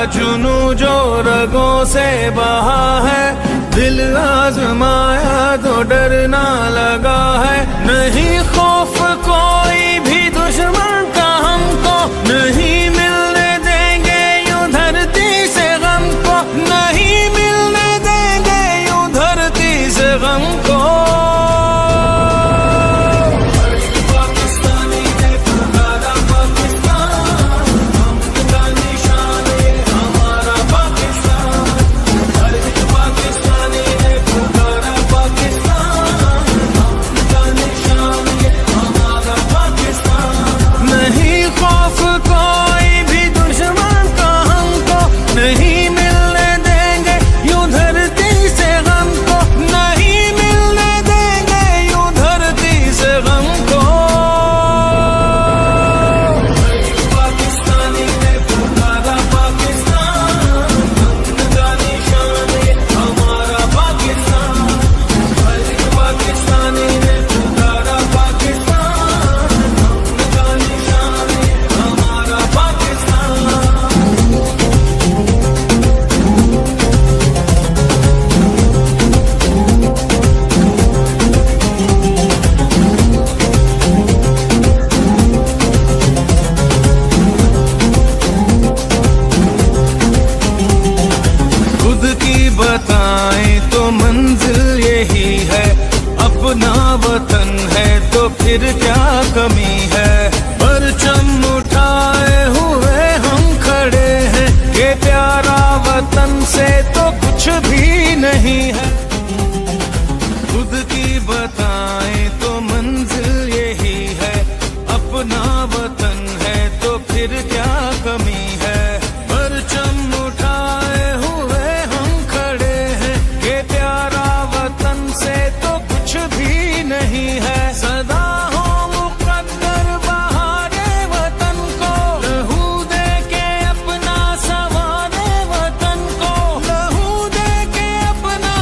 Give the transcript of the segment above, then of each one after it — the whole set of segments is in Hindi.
जुनू जो रगों से बहा है, दिल आजमाया तो डरना लगा है। नहीं खौफ कोई भी दुश्मन का हमको, नहीं मिलने देंगे यूं धरती से गम को, नहीं मिलने देंगे यूं धरती से गम को। बताएं तो मंजिल यही है, अपना वतन है तो फिर क्या कमी है। परचम उठाए हुए हम खड़े हैं, ये प्यारा वतन से तो कुछ भी नहीं है। खुद की बताएं तो मंजिल यही है, अपना वतन है तो फिर क्या कमी है। परचम उठाए हुए से तो कुछ भी नहीं है। सदा हो मुकद्दर बहारे वतन को, लहू दे के अपना सवारे वतन को, लहू दे के अपना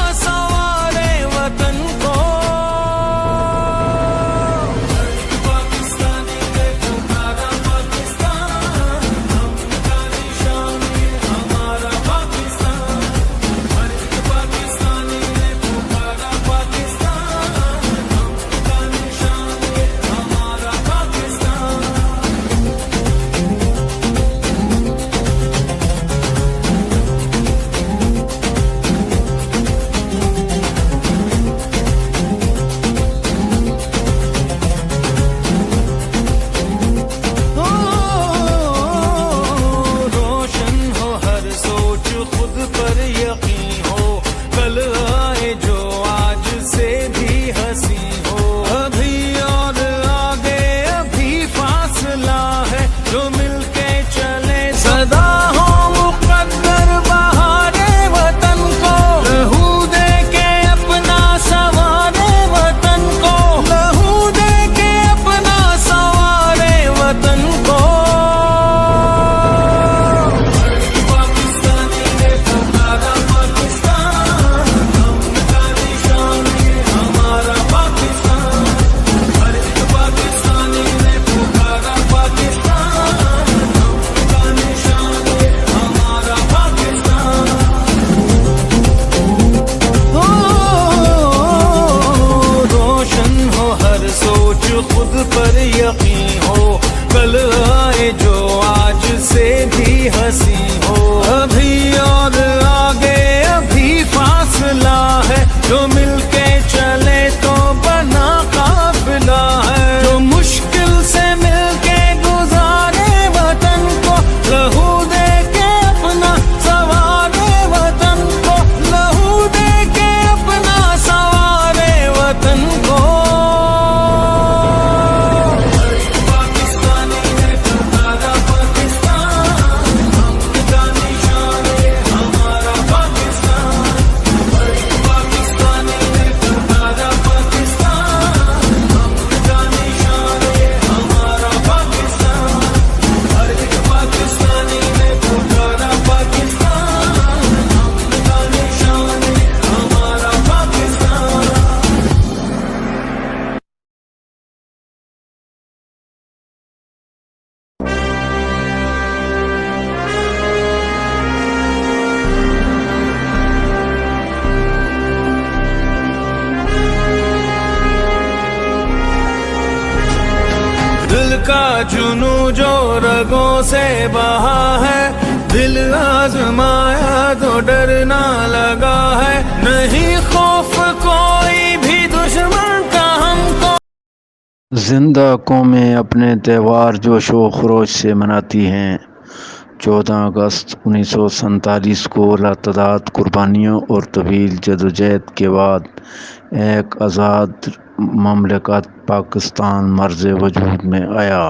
का जुनू जो रगों से बहा है, दिल आजमाया तो डरना लगा है, नहीं खौफ कोई भी दुश्मन का हमको। जिंदा कौमें अपने त्यौहार जोशो खरोश से मनाती हैं। 14 अगस्त 1947 को लातदाद कुर्बानियों और तवील जदोजहद के बाद एक आज़ाद ममलिकत पाकिस्तान मर्ज़ वजूद में आया।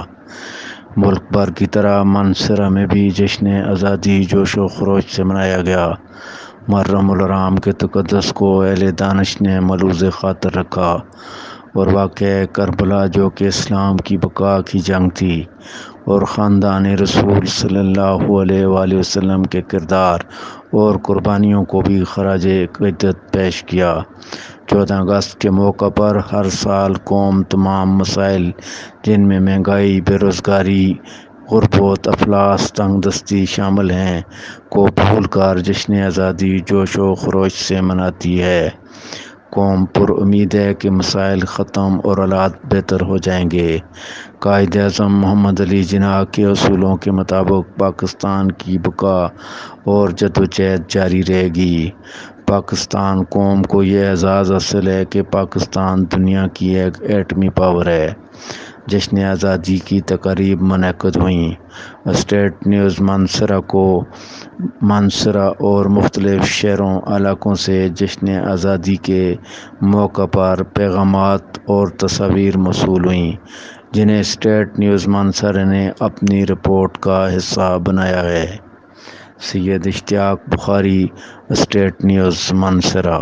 मुल्क भर की तरह मानसरा में भी जश्न आज़ादी जोशो खरोश से मनाया गया। मुहर्रम उल हराम के तक़द्दुस को अहले दानिश ने मलूज़ ख़ातर रखा और वाक़या करबला, जो कि इस्लाम की बका की जंग थी, और ख़ानदान रसूल सल्लल्लाहु अलैहि वसल्लम के किरदार और कुर्बानियों को भी खराज अक़ीदत पेश किया। 14 अगस्त के मौका पर हर साल कौम तमाम मसाइल, जिनमें महंगाई, बेरोज़गारी, गुर्बत, अफलास, तंगदस्ती शामिल हैं, को भूल कर जश्न आज़ादी जोशो खरोश से मनाती है। कौम पुरुम्मीद है कि मसाइल ख़त्म और हालात बेहतर हो जाएंगे। कायद-ए-आज़म मोहम्मद अली जिन्नाह के असूलों के मुताबिक पाकिस्तान की बका और जदोजहद जारी रहेगी। पाकिस्तान कौम को यह एजाज़ हासिल है कि पाकिस्तान दुनिया की एक एटमी पावर है। जश्न आज़ादी की तक़रीब मुनक़िद हुई। स्टेट न्यूज़ मानसरा और मुख्तलिफ शहरों इलाकों से जश्न आज़ादी के मौका पर पैगामात और तस्वीर मौसूल हुई, जिन्हें स्टेट न्यूज़ मानसरा ने अपनी रिपोर्ट का हिस्सा बनाया है। सैयद इश्तियाक बुखारी, स्टेट न्यूज़ मानसरा।